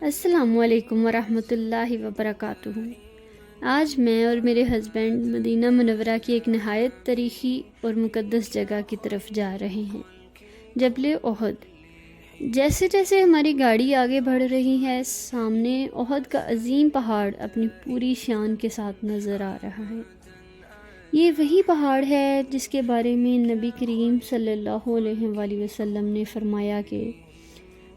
السلام علیکم ورحمۃ اللہ وبرکاتہ۔ آج میں اور میرے ہسبینڈ مدینہ منورہ کی ایک نہایت تاریخی اور مقدس جگہ کی طرف جا رہے ہیں، جبل احد۔ جیسے جیسے ہماری گاڑی آگے بڑھ رہی ہے، سامنے احد کا عظیم پہاڑ اپنی پوری شان کے ساتھ نظر آ رہا ہے۔ یہ وہی پہاڑ ہے جس کے بارے میں نبی کریم صلی اللہ علیہ وآلہ وسلم نے فرمایا کہ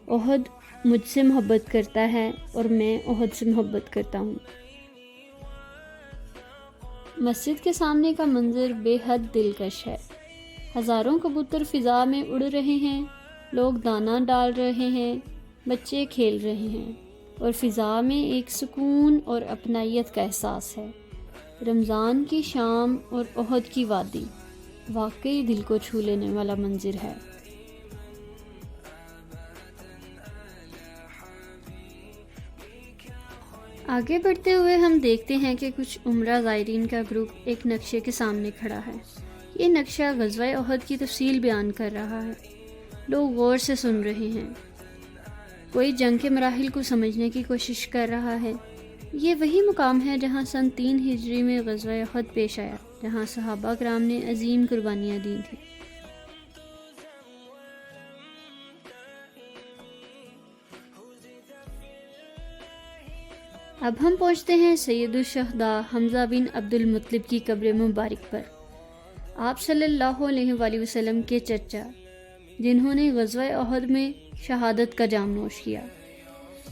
احد مجھ سے محبت کرتا ہے اور میں احد سے محبت کرتا ہوں۔ مسجد کے سامنے کا منظر بے حد دلکش ہے۔ ہزاروں کبوتر فضا میں اڑ رہے ہیں، لوگ دانہ ڈال رہے ہیں، بچے کھیل رہے ہیں، اور فضا میں ایک سکون اور اپنائیت کا احساس ہے۔ رمضان کی شام اور احد کی وادی واقعی دل کو چھو لینے والا منظر ہے۔ آگے بڑھتے ہوئے ہم دیکھتے ہیں کہ کچھ عمرہ زائرین کا گروپ ایک نقشے کے سامنے کھڑا ہے۔ یہ نقشہ غزوہ احد کی تفصیل بیان کر رہا ہے۔ لوگ غور سے سن رہے ہیں، کوئی جنگ کے مراحل کو سمجھنے کی کوشش کر رہا ہے۔ یہ وہی مقام ہے جہاں سن 3 ہجری میں غزوہ احد پیش آیا، جہاں صحابہ کرام نے عظیم قربانیاں دی تھیں۔ اب ہم پہنچتے ہیں سید الشہداء حمزہ بن عبد المطلب کی قبر مبارک پر۔ آپ صلی اللہ علیہ وآلہ وسلم کے چچا، جنہوں نے غزوہ احد میں شہادت کا جام نوش کیا۔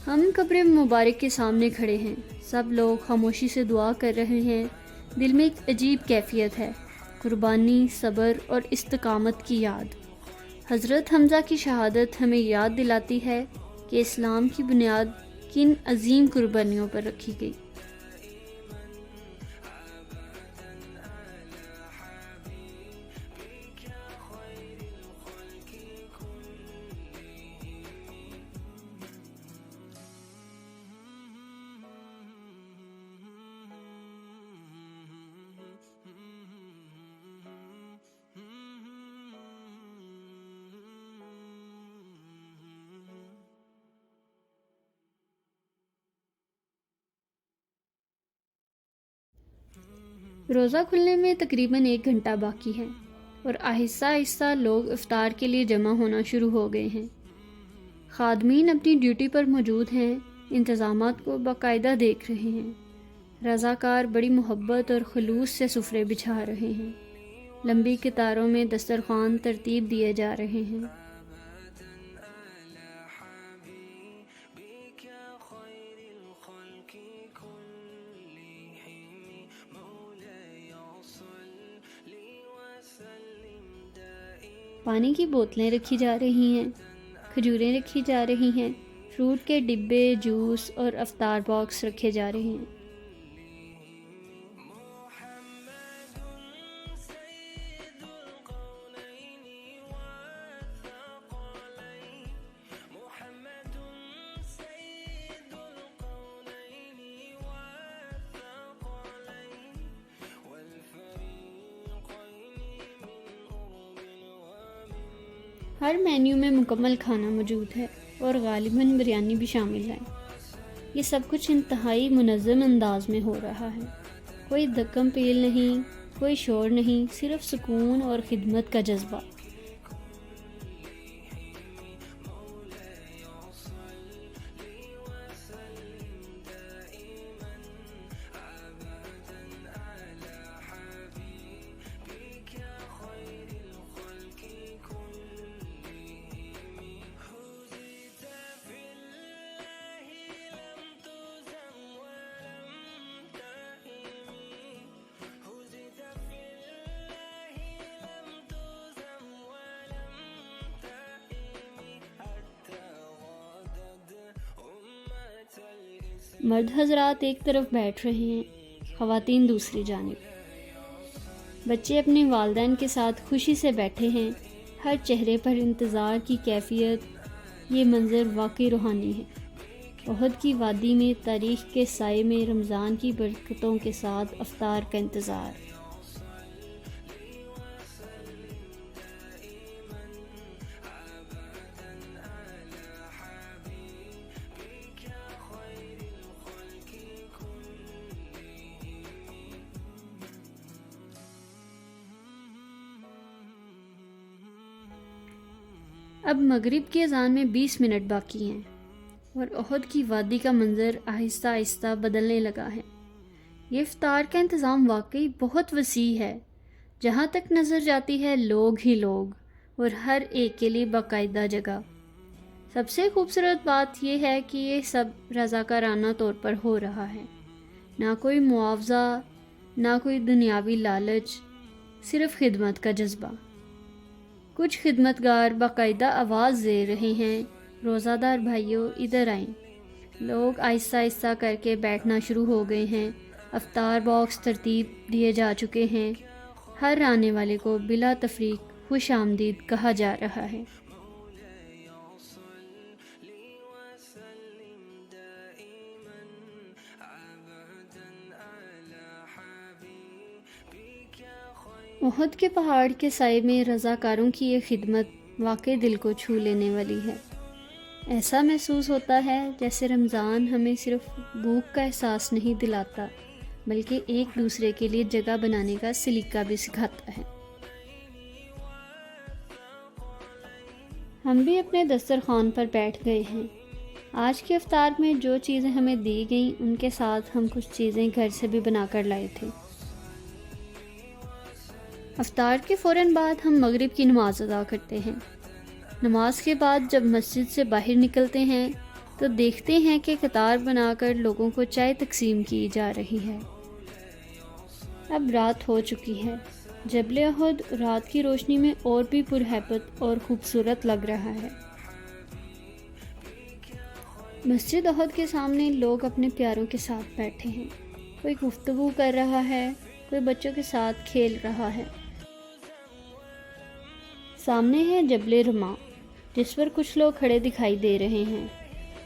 ہم قبر مبارک کے سامنے کھڑے ہیں، سب لوگ خاموشی سے دعا کر رہے ہیں۔ دل میں ایک عجیب کیفیت ہے، قربانی، صبر اور استقامت کی یاد۔ حضرت حمزہ کی شہادت ہمیں یاد دلاتی ہے کہ اسلام کی بنیاد کن عظیم قربانیوں پر رکھی گئی۔ روزہ کھلنے میں تقریباً 1 گھنٹہ باقی ہے اور آہستہ آہستہ لوگ افطار کے لیے جمع ہونا شروع ہو گئے ہیں۔ خادمین اپنی ڈیوٹی پر موجود ہیں، انتظامات کو باقاعدہ دیکھ رہے ہیں۔ رضاکار بڑی محبت اور خلوص سے سفرے بچھا رہے ہیں۔ لمبی قطاروں میں دسترخوان ترتیب دیے جا رہے ہیں۔ پانی کی بوتلیں رکھی جا رہی ہیں، کھجوریں رکھی جا رہی ہیں، فروٹ کے ڈبے، جوس اور افطار باکس رکھے جا رہے ہیں۔ ہر مینیو میں مکمل کھانا موجود ہے اور غالباً بریانی بھی شامل ہے۔ یہ سب کچھ انتہائی منظم انداز میں ہو رہا ہے۔ کوئی دھکم پیل نہیں، کوئی شور نہیں، صرف سکون اور خدمت کا جذبہ۔ مرد حضرات ایک طرف بیٹھ رہے ہیں، خواتین دوسری جانب۔ بچے اپنے والدین کے ساتھ خوشی سے بیٹھے ہیں، ہر چہرے پر انتظار کی کیفیت۔ یہ منظر واقعی روحانی ہے۔ احد کی وادی میں تاریخ کے سائے میں رمضان کی برکتوں کے ساتھ افطار کا انتظار۔ اب مغرب کی اذان میں 20 منٹ باقی ہیں اور احد کی وادی کا منظر آہستہ آہستہ بدلنے لگا ہے۔ یہ افطار کا انتظام واقعی بہت وسیع ہے۔ جہاں تک نظر جاتی ہے لوگ ہی لوگ اور ہر ایک کے لیے باقاعدہ جگہ۔ سب سے خوبصورت بات یہ ہے کہ یہ سب رضاکارانہ طور پر ہو رہا ہے۔ نہ کوئی معاوضہ، نہ کوئی دنیاوی لالچ، صرف خدمت کا جذبہ۔ کچھ خدمتگار باقاعدہ آواز دے رہے ہیں، روزہ دار بھائیوں ادھر آئیں۔ لوگ آہستہ آہستہ کر کے بیٹھنا شروع ہو گئے ہیں۔ افطار باکس ترتیب دیے جا چکے ہیں۔ ہر آنے والے کو بلا تفریق خوش آمدید کہا جا رہا ہے۔ احد کے پہاڑ کے سائے میں رضاکاروں کی یہ خدمت واقعی دل کو چھو لینے والی ہے۔ ایسا محسوس ہوتا ہے جیسے رمضان ہمیں صرف بھوک کا احساس نہیں دلاتا بلکہ ایک دوسرے کے لیے جگہ بنانے کا سلیقہ بھی سکھاتا ہے۔ ہم بھی اپنے دسترخوان پر بیٹھ گئے ہیں۔ آج کے افطار میں جو چیزیں ہمیں دی گئیں ان کے ساتھ ہم کچھ چیزیں گھر سے بھی بنا کر لائے تھے۔ افطار کے فوراً بعد ہم مغرب کی نماز ادا کرتے ہیں۔ نماز کے بعد جب مسجد سے باہر نکلتے ہیں تو دیکھتے ہیں کہ قطار بنا کر لوگوں کو چائے تقسیم کی جا رہی ہے۔ اب رات ہو چکی ہے۔ جبل احد رات کی روشنی میں اور بھی پرہیبت اور خوبصورت لگ رہا ہے۔ مسجد احد کے سامنے لوگ اپنے پیاروں کے ساتھ بیٹھے ہیں۔ کوئی گفتگو کر رہا ہے، کوئی بچوں کے ساتھ کھیل رہا ہے۔ سامنے ہے جبل رما جس پر کچھ لوگ کھڑے دکھائی دے رہے ہیں۔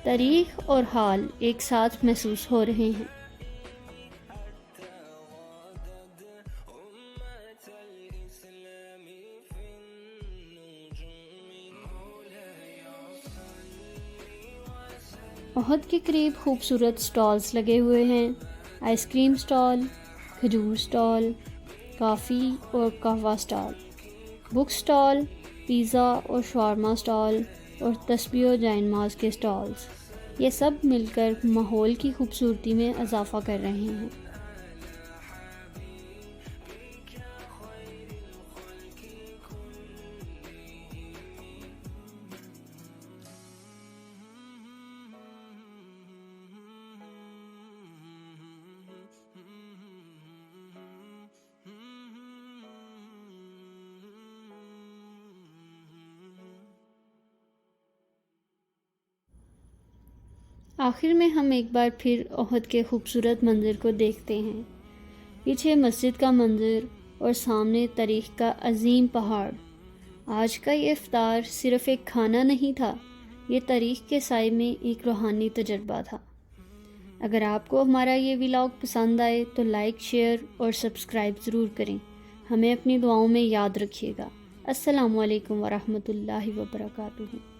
تاریخ اور حال ایک ساتھ محسوس ہو رہے ہیں۔ احد کے قریب خوبصورت سٹالز لگے ہوئے ہیں۔ آئس کریم سٹال، کھجور سٹال، کافی اور قہوہ سٹال، بک سٹال، پیزا اور شاورما سٹال اور تسبیح و جائے نماز کے سٹالز، یہ سب مل کر ماحول کی خوبصورتی میں اضافہ کر رہے ہیں۔ آخر میں ہم ایک بار پھر احد کے خوبصورت منظر کو دیکھتے ہیں۔ پیچھے مسجد کا منظر اور سامنے تاریخ کا عظیم پہاڑ۔ آج کا یہ افطار صرف ایک کھانا نہیں تھا، یہ تاریخ کے سائے میں ایک روحانی تجربہ تھا۔ اگر آپ کو ہمارا یہ ولاگ پسند آئے تو لائک، شیئر اور سبسکرائب ضرور کریں۔ ہمیں اپنی دعاؤں میں یاد رکھیے گا۔ السلام علیکم ورحمۃ اللہ وبرکاتہ۔